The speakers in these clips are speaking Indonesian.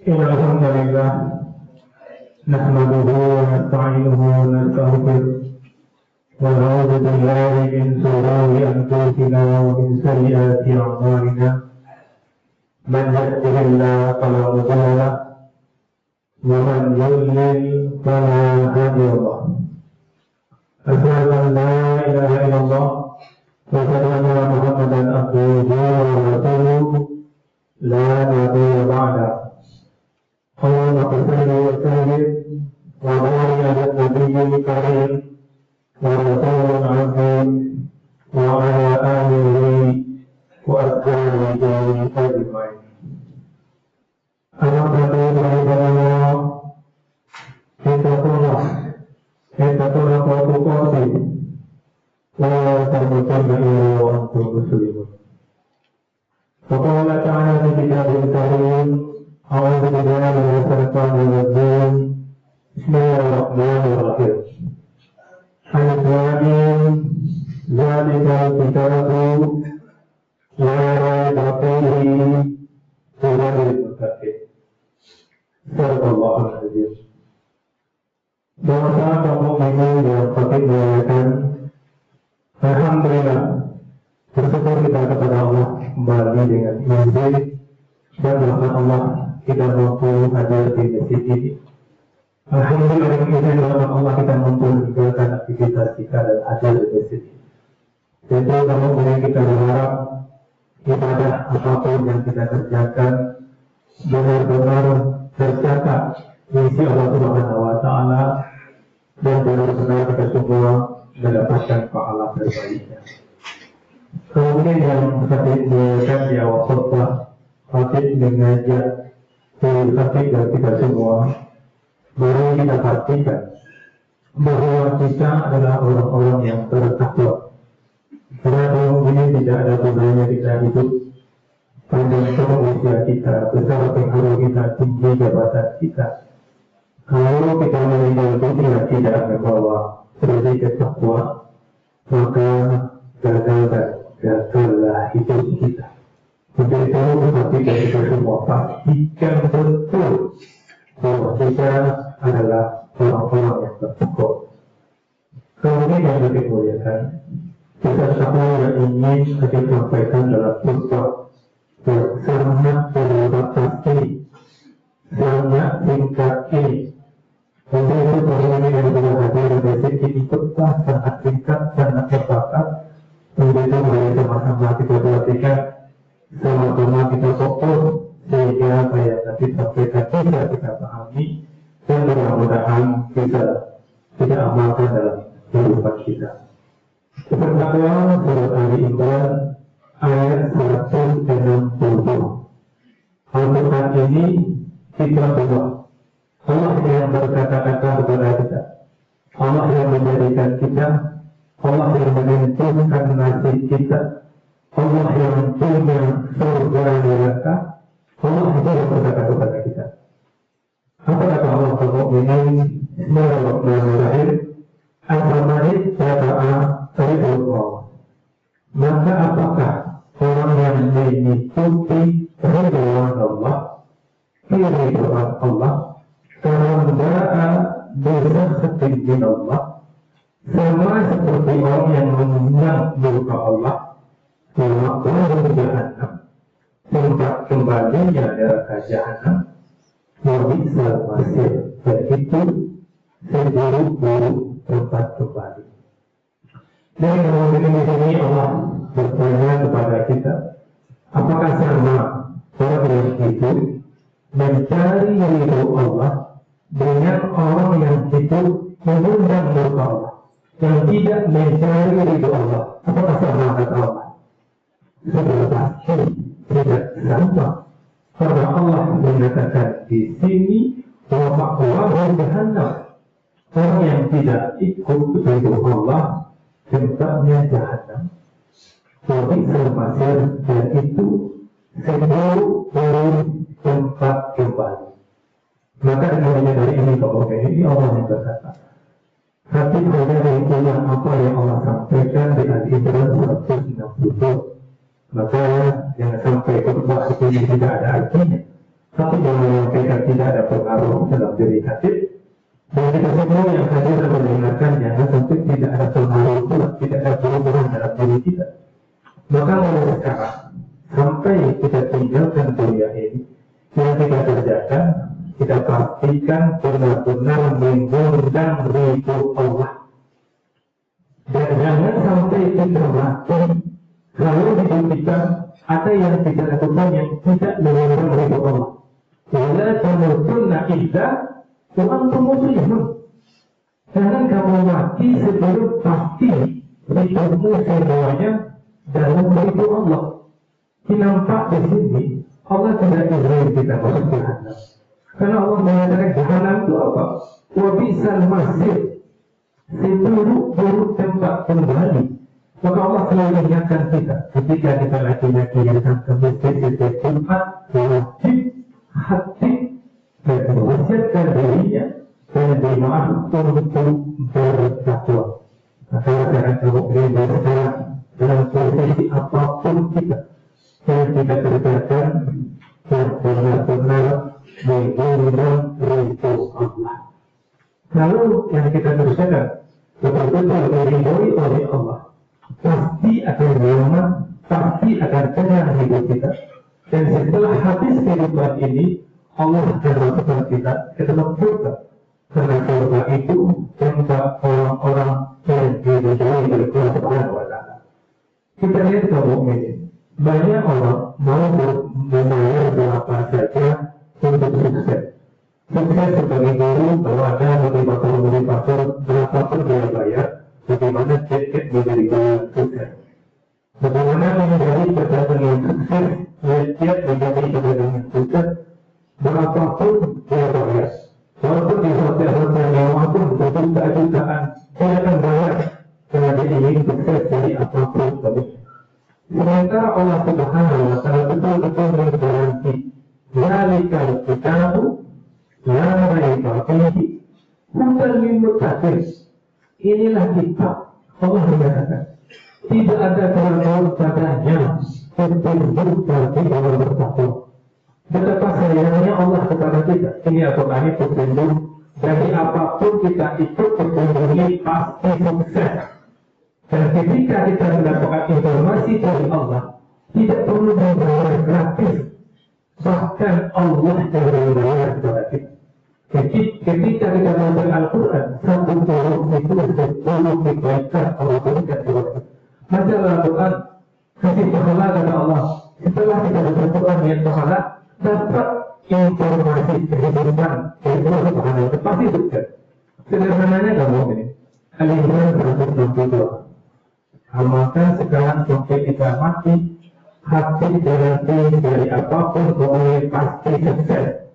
إن الحمد لله نحمده ونستعينه ونستغفره ونعوذ بالله من شرور أنفسنا ومن سيئات أعمالنا من يهده الله فلا مضل له ومن يضلل فلا هادي له أشهد أن لا إله إلا الله وأشهد أن محمدا عبده ورسوله لا نبي بعده اللهم صل وسلم وبارك على النبي الكريم ورسول العظيم وعلى آله وأصحابه أجمعين. أما بعد فإننا اتقوا وتقاتل ولا تموتن إلا وأنتم مسلمون. فقال تعالى في كتابه الكريم أعوذ بالله من الشيطان الرجيم بسم الله الرحمن الرحيم. الحميم ذلك الكتاب لا ريب فيه هدى للمتقين. صدق الله العظيم. Dosa kaum mukminin yang patut dimuliakan. Alhamdulillah, bersyukur kita kepada Allah kembali dengan izin dan rahmat Allah kita mampu hadir di masjid ini. Alhamdulillah dengan izin dan rahmat Allah kita mampu menjalankan aktivitas kita dan hadir di masjid ini. Tentu kemudian kita berharap ibadah apapun yang kita kerjakan benar-benar tercatat misi Allah Subhanahu wa Ta'ala dan benar-benar kita semua mendapatkan pahala terbaiknya. Kemudian yang tadi diberikan di awal khutbah, Fatih mengajak Fatih dan kita semua, mari kita pastikan bahwa kita adalah orang-orang yang bertakwa. Karena ini tidak ada gunanya kita hidup panjang umur usia kita, besar pengaruh kita, tinggi jabatan kita, kalau kita meninggal dunia tidak membawa predikat takwa, maka gagallah hidup kita. Untuk itu ketika kita semua pastikan betul bahwa kita adalah orang-orang yang bertakwa. Kemudian yang lebih muliakan, kita semua yang ingin saya sampaikan dalam khutbah yang sangat terbatas ini, sangat singkat ini. Untuk itu perhubungan yang sudah hadir di sini itu sangat singkat, sangat terbatas. Untuk itu mari sama-sama kita perhatikan, sama-sama kita fokus sehingga apa yang nanti sampaikan bisa kita pahami dan mudah-mudahan bisa kita amalkan dalam kehidupan kita. Bertakwa surat Ali Imran ayat 160. Al-Quran ini kita semua. Allah yang berkata-kata kepada kita, Allah yang menjadikan kita, Allah yang menentukan nasib kita, Allah yang punya surga neraka, Allah yang berkata kepada kita. Apa kata Allah Al-Mu'minin? Bismillahirrahmanirrahim. Al-Marid Taba'a Ridullah. Maka apakah orang yang mengikuti ridwan Allah, ridwan Allah, kawan ba'a birahmatin min Allah, sama seperti orang yang mengenang murka Allah, maka jahannam, tempat kembalinya neraka jahannam, wabisal masir, dan itu seburuk-buruk tempat kembali. Dan kemudian di sini Allah bertanya kepada kita, apakah sama orang yang hidup mencari ridho Allah dengan orang yang hidup mengundang murka Allah, yang tidak mencari ridho Allah? Apakah sama kata Allah? Sudah pasti tidak sama. Karena Allah mengatakan di sini wa ma'wahu jahannam. Orang yang tidak ikut ridho Allah tempatnya jahannam. Wabisal masir, dan itu seburuk-buruk tempat kembali. Maka dimulai dari ini bahwa ini Allah yang berkata. Tapi hanya dari apa yang Allah sampaikan di Al-Imran 160. Maka jangan sampai khutbah ini tidak ada artinya. tapi jangan menyampaikan tidak ada pengaruh dalam diri hati. Dan kita semua yang hadir dan mendengarkan jangan sampai tidak ada pengaruh pula, tidak ada perubahan dalam diri kita. Maka mulai sekarang sampai kita tinggalkan dunia ini, yang kita kerjakan, kita pastikan benar-benar mengundang ridho Allah. Dan jangan sampai kita mati lalu hidup kita ada yang kita lakukan yang tidak mengundang ridho Allah. Wala tamutunna illa wa antum muslimun. Jangan kamu mati sebelum pasti hidupmu semuanya dalam ridho Allah. Nampak di sini Allah tidak ingin kita masuk jahanam. Karena Allah mengatakan jahanam itu apa? Wa bisal masir, seburuk-buruk tempat kembali. Maka Allah selalu ingatkan kita ketika kita laki-laki yang datang ke masjid setiap Jumat, wajib hati dan mewasiatkan dirinya dan berdoa untuk bertakwa. Maka akan kamu beri sekarang dalam posisi apapun kita yang kita kerjakan yang benar-benar mengundang ridho Allah. Lalu yang kita kerjakan betul-betul diridhoi oleh Allah, pasti akan nyaman, pasti akan tenang hidup kita. Dan setelah habis kehidupan ini, Allah akan masukkan kita ke dalam surga. Karena surga itu tempat orang-orang yang diridhoi oleh Allah Subhanahu wa Ta'ala. Kita lihat kaum mukminin, banyak orang mau membayar berapa saja untuk sukses. Sukses sebagai guru, kalau ada motivator, berapapun dia bayar. Bagaimana tiket menjadi sukses? Bagaimana menjadi pedagang yang sukses? Tiap menjadi pedagang yang sukses, berapapun dia bayar. Walaupun di hotel-hotel mewah pun berjuta-jutaan, dia akan bayar karena dia ingin sukses dari apapun. Sementara Allah Subhanahu wa Ta'ala betul-betul menggaransi, zalikal kitabu la raiba fihi hudan lil muttaqin. Inilah kitab, Allah mengatakan tidak ada keraguan padanya, petunjuk bagi orang bertakwa. Betapa sayangnya Allah kepada kita. Ini Al-Quran ini petunjuk, dari apapun kita ikut petunjuk ini pasti sukses. Dan ketika kita mendapatkan informasi dari Allah, tidak perlu membayar gratis, bahkan Allah yang membayar kepada kita. Ketika kita membaca Al-Quran, satu huruf itu sepuluh kebaikan Allah berikan kepada kita. Baca Al-Quran, kasih pahala kepada Allah. Setelah kita baca Al-Quran yang pahala, dapat informasi kehidupan dari Allah Subhanahu wa Ta'ala, pasti sukses. Sederhananya kamu ini, Al-Imran 162. Amalkan sekarang sampai kita mati, hati garanti dari apapun boleh pasti sukses.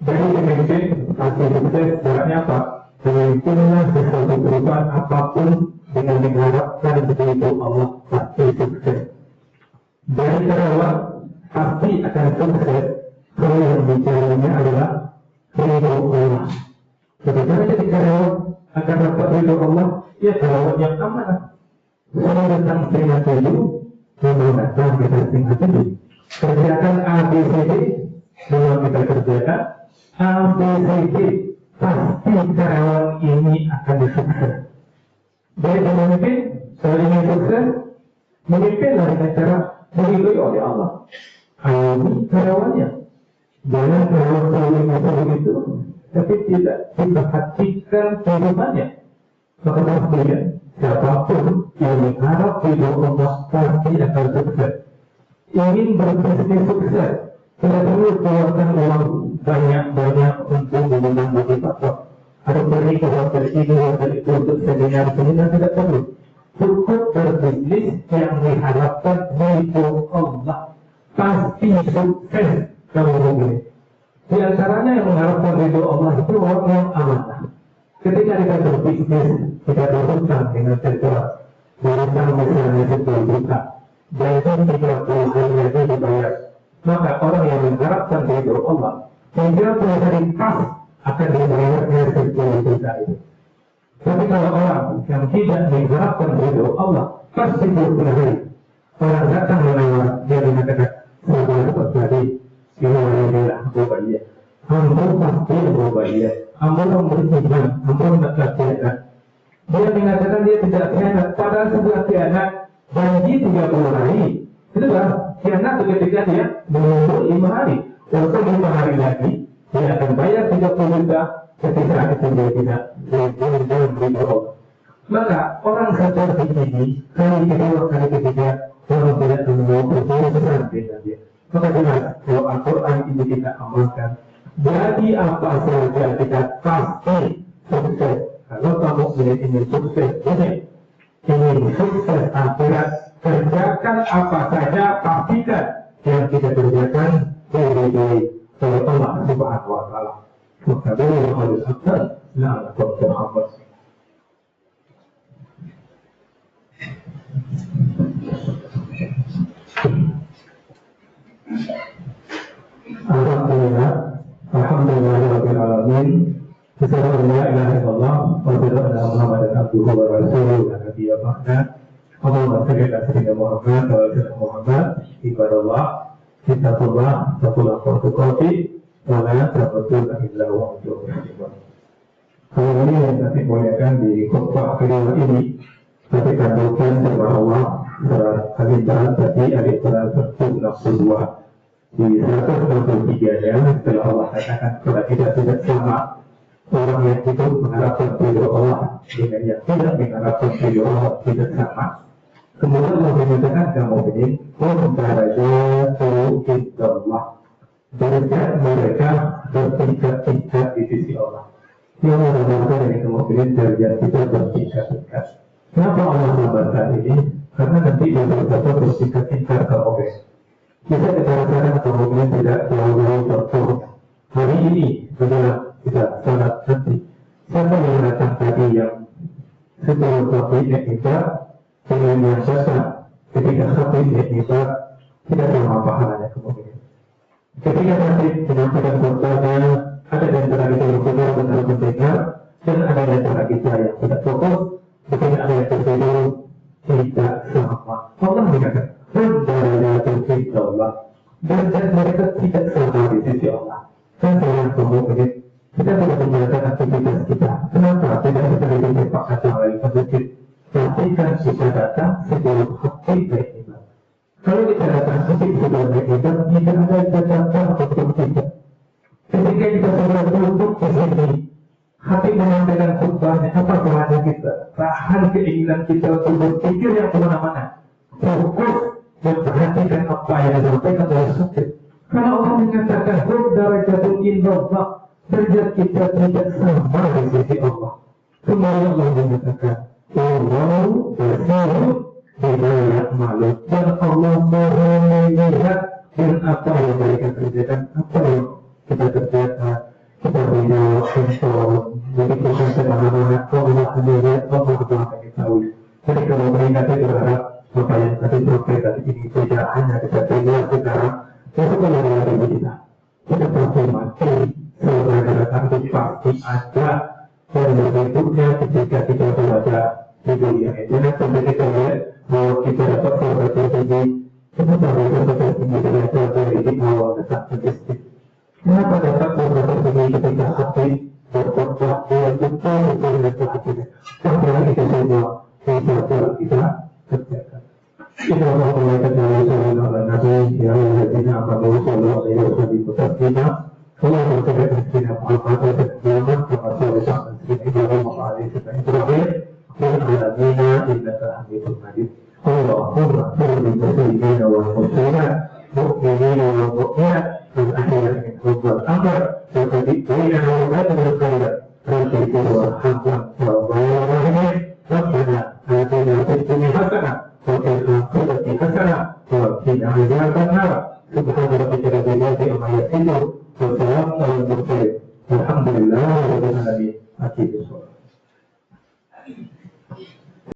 Dari pemimpin pasti sukses, caranya apa? Pemimpinlah sesuatu perubahan apapun dengan mengharapkan begitu Allah pasti sukses. Dari karyawan pasti akan sukses kalau yang bicaranya adalah ridho Allah. Bagaimana jadi karyawan akan dapat ridho Allah? Ya karyawan yang amanah. Kalau datang dengan tujuh, memang datang kita tinggal tujuh. Kerjakan ABCD, memang kita kerjakan ABCD, pasti karyawan ini akan disukses. Dari pemimpin, kalau ingin sukses, memimpinlah dengan cara diridhoi oleh Allah. Ini karyawannya. Jangan karyawan selalu begitu, tapi tidak diperhatikan kehidupannya. Maka pastinya siapapun yang mengharap hidup Allah pasti akan sukses. Ingin berbisnis sukses, tidak perlu keluarkan uang banyak-banyak untuk memenang motivator. Ada pergi ke hotel ini, hotel itu untuk seminar tidak perlu. Cukup berbisnis yang mengharapkan hidup Allah pasti sukses. Kamu begini. Di antaranya yang mengharapkan hidup Allah itu orang yang amanah. Ketika kita berbisnis, kita berhutang dengan sesuatu, berhutang misalnya 10 juta, dan 30 hari lagi dibayar. Maka orang yang mengharapkan ridho Allah, 30 hari pas akan dibayarnya 10 juta itu. Tapi kalau orang yang tidak mengharapkan ridho Allah, pas 10 hari, orang datang menawar, dia mengatakan, saya dapat tadi Alhamdulillah, berubahnya. Ampun pasti berubahnya. Ampun memberi iman, ampun tak khianat. Dia mengatakan dia tidak khianat, padahal sebuah khianat janji 30 hari. Itulah khianat ketika dia menunggu 5 hari. Untuk 5 hari lagi, dia akan bayar 30 juta ketika itu dia tidak berbohong. Maka orang seperti ini, kali kedua, kali ketiga, orang tidak menunggu besar dengan dia. Maka jelas, kalau Al-Quran ini kita amalkan, jadi apa saja kita pasti sukses. Kalau kamu ini sukses, ini sukses akhirat, kerjakan apa saja, pastikan yang kita kerjakan dari Allah Subhanahu wa Ta'ala. Maka beliau harus akal, la'alakum turhamun. Alhamdulillah, Alhamdulillahirabbil alamin. Asyhadu an la ilaha illallah wa asyhadu anna Muhammadan abduhu wa rasuluhu la nabiyya ba'da. Allahumma shalli ala sayyidina Muhammad wa ala ali Muhammad. Ibadallah, ittaqullah, taqullaha tuqati wa la tamutunna illa wa antum muslimun. Hari ini yang kami muliakan di khutbah kedua ini, kita kandungkan kepada Allah surat Al-Imran tadi ayat 162. Di 163-nya setelah Allah katakan kepada kita tidak sama orang yang itu mengharapkan ridho Allah dengan yang tidak mengharapkan ridho Allah tidak sama. Kemudian Allah mengatakan kamu ini darajatu indallah, derajat mereka bertingkat-tingkat di sisi Allah. Yang menambahkan dari kemungkinan derajat kita bertingkat-tingkat. Kenapa Allah menambahkan ini? Karena nanti dia berkata bertingkat-tingkat kalau kita sekarang kemudian tidak terlalu tertutup. Hari ini adalah kita salat nanti. Siapa yang datang tadi yang sebelum kafirnya kita dengan yang biasa ketika kafirnya kita tidak terima pahalanya kemudian. Ketika nanti menyampaikan khutbahnya, ada di antara kita yang benar benar mendengar dan ada di antara kita yang tidak fokus, ketika ada yang tertidur tidak sama. Allah mengatakan darajatu indallah, derajat mereka tidak sama di sisi Allah. Dan dengan kemudian kita tidak menjalankan aktivitas kita. Kenapa tidak kita diberi pakat yang lain sedikit? Pastikan kita datang sebelum hati baik iman. Kalau kita datang sebelum baik iman, tidak ada yang datang untuk kita. Ketika kita sudah duduk di sini, hati menyampaikan khutbahnya, apa kemana kita? Tahan keinginan kita untuk berpikir yang kemana-mana. Fokus dan perhatikan apa yang disampaikan oleh Rasul. Karena Allah mengatakan darajatun indallah, derajat kita tidak sama di sisi Allah. Kemudian Allah mengatakan Allahu basirun bima ya'malun, dan Allah Maha melihat dan apa yang mereka kerjakan, apa yang kita kerjakan. Kita punya handphone, jadi bukan sembarangan Allah melihat, Allah akan mengetahui. Jadi kalau mereka berharap apa yang tadi sampaikan ini tidak hanya kita dengar sekarang, itu kan yang ada di kita. Kita pasti mati, sebenarnya tapi pasti ada dan berikutnya ketika kita berada di dunia ini. Jangan sampai kita lihat bahwa kita dapat sebagai ini, kita sampai sebagai ini dari di awal datang statistik. Kenapa dapat beberapa ini ketika hati berkorban yang betul-betul hatinya? Karena itu semua kita kerjakan. Kita mengucapkan salam kepada Nabi yang Nabi Muhammad sallallahu alaihi wasallam. Allah berkata kepada Muhammad dan kepada sahabat Ibrahim alaihi salam, "Qul amina innaka Hamidum Majid." Allahumma salli ala sayyidina wa muslimin mu'minina wa mu'minat min ahli minhum wal amr wa tabi'ina wa badal khairat rabbika warhamna wa barik rabbana atina fid dunya hasanah وفي الآخرة حسنة وقنا عذاب النار سبحان ربك رب العزة عما يصفون وسلام على المرسلين والحمد لله رب العالمين.